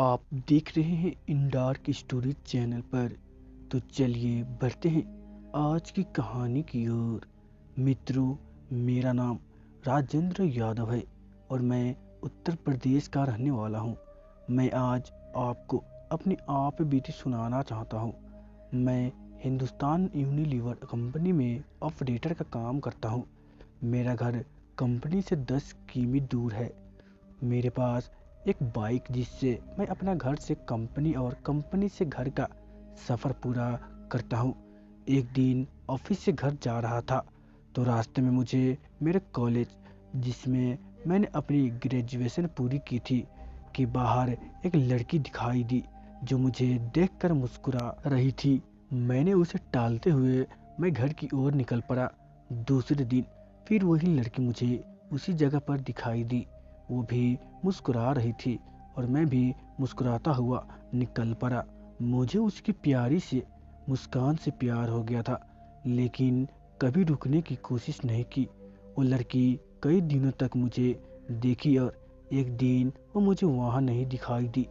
आप देख रहे हैं इन डार्क स्टोरीज चैनल पर। तो चलिए बढ़ते हैं आज की कहानी की ओर। मित्रों, मेरा नाम राजेंद्र यादव है और मैं उत्तर प्रदेश का रहने वाला हूँ। मैं आज आपको अपनी आप बीती सुनाना चाहता हूँ। मैं हिंदुस्तान यूनिलीवर कंपनी में ऑपरेटर का काम करता हूँ। मेरा घर कंपनी से 10 किमी दूर है। मेरे पास एक बाइक जिससे मैं अपना घर से कंपनी और कंपनी से घर का सफ़र पूरा करता हूँ। एक दिन ऑफिस से घर जा रहा था तो रास्ते में मुझे मेरे कॉलेज, जिसमें मैंने अपनी ग्रेजुएशन पूरी की थी, के बाहर एक लड़की दिखाई दी जो मुझे देखकर मुस्कुरा रही थी। मैंने उसे टालते हुए मैं घर की ओर निकल पड़ा। दूसरे दिन फिर वही लड़की मुझे उसी जगह पर दिखाई दी। वो भी मुस्कुरा रही थी और मैं भी मुस्कुराता हुआ निकल पड़ा। मुझे उसकी प्यारी से मुस्कान से प्यार हो गया था, लेकिन कभी रुकने की कोशिश नहीं की। वो लड़की कई दिनों तक मुझे देखी और एक दिन वो मुझे वहाँ नहीं दिखाई दी।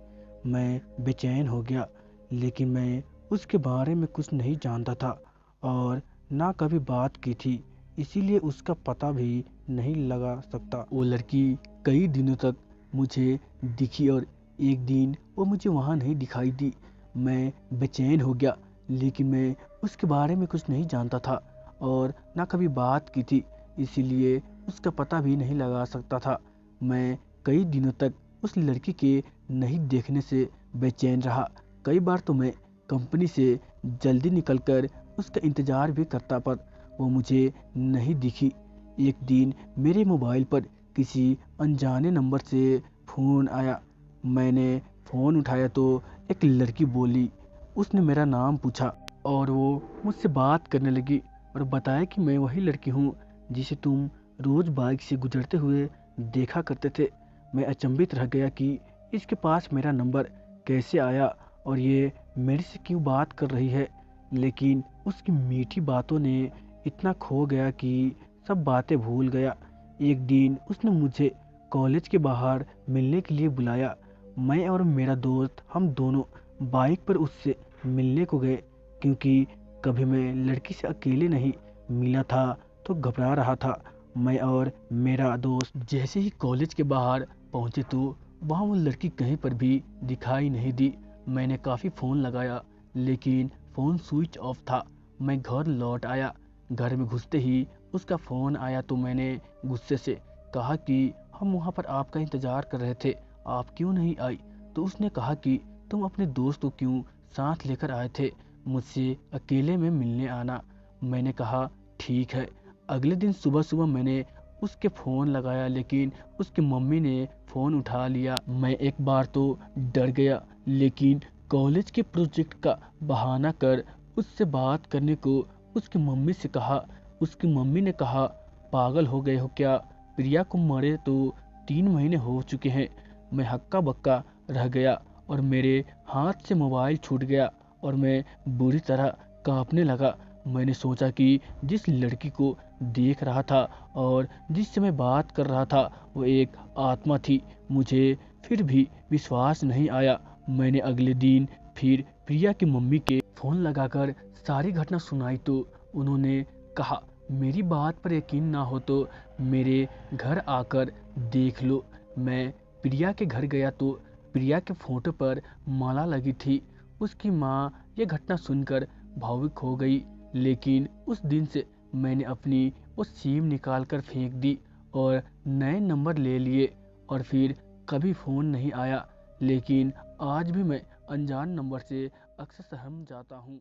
मैं बेचैन हो गया, लेकिन मैं उसके बारे में कुछ नहीं जानता था और ना कभी बात की थी, इसीलिए उसका पता भी नहीं लगा सकता। वो लड़की कई दिनों तक मुझे दिखी और एक दिन वो मुझे वहाँ नहीं दिखाई दी। मैं बेचैन हो गया, लेकिन मैं उसके बारे में कुछ नहीं जानता था और ना कभी बात की थी, इसीलिए उसका पता भी नहीं लगा सकता था। मैं कई दिनों तक उस लड़की के नहीं देखने से बेचैन रहा। कई बार तो मैं कंपनी से जल्दी निकलकर उसका इंतज़ार भी करता, पर वो मुझे नहीं दिखी। एक दिन मेरे मोबाइल पर किसी अनजाने नंबर से फ़ोन आया। मैंने फ़ोन उठाया तो एक लड़की बोली। उसने मेरा नाम पूछा और वो मुझसे बात करने लगी और बताया कि मैं वही लड़की हूँ जिसे तुम रोज़ बाइक से गुजरते हुए देखा करते थे। मैं अचंभित रह गया कि इसके पास मेरा नंबर कैसे आया और ये मेरे से क्यों बात कर रही है। लेकिन उसकी मीठी बातों ने इतना खो गया कि सब बातें भूल गया। एक दिन उसने मुझे कॉलेज के बाहर मिलने के लिए बुलाया। मैं और मेरा दोस्त हम दोनों बाइक पर उससे मिलने को गए, क्योंकि कभी मैं लड़की से अकेले नहीं मिला था तो घबरा रहा था। मैं और मेरा दोस्त जैसे ही कॉलेज के बाहर पहुंचे तो वहाँ वो लड़की कहीं पर भी दिखाई नहीं दी। मैंने काफ़ी फ़ोन लगाया, लेकिन फ़ोन स्विच ऑफ था। मैं घर लौट आया। घर में घुसते ही उसका फ़ोन आया तो मैंने गुस्से से कहा कि हम वहाँ पर आपका इंतज़ार कर रहे थे, आप क्यों नहीं आई। तो उसने कहा कि तुम अपने दोस्त को क्यों साथ लेकर आए थे, मुझसे अकेले में मिलने आना। मैंने कहा ठीक है। अगले दिन सुबह सुबह मैंने उसके फ़ोन लगाया, लेकिन उसकी मम्मी ने फ़ोन उठा लिया। मैं एक बार तो डर गया, लेकिन कॉलेज के प्रोजेक्ट का बहाना कर उससे बात करने को उसकी मम्मी से कहा। उसकी मम्मी ने कहा, पागल हो गए हो क्या, प्रिया को मरे तो 3 महीने हो चुके हैं। मैं हक्का बक्का रह गया और मेरे हाथ से मोबाइल छूट गया और मैं बुरी तरह कांपने लगा। मैंने सोचा कि जिस लड़की को देख रहा था और जिससे मैं बात कर रहा था वो एक आत्मा थी। मुझे फिर भी विश्वास नहीं आया। मैंने अगले दिन फिर प्रिया की मम्मी के फ़ोन लगाकर सारी घटना सुनाई तो उन्होंने कहा, मेरी बात पर यकीन ना हो तो मेरे घर आकर देख लो। मैं प्रिया के घर गया तो प्रिया के फ़ोटो पर माला लगी थी। उसकी माँ ये घटना सुनकर भावुक हो गई, लेकिन उस दिन से मैंने अपनी वो सिम निकाल कर फेंक दी और नए नंबर ले लिए और फिर कभी फ़ोन नहीं आया। लेकिन आज भी मैं अनजान नंबर से अक्सर सहम जाता हूँ।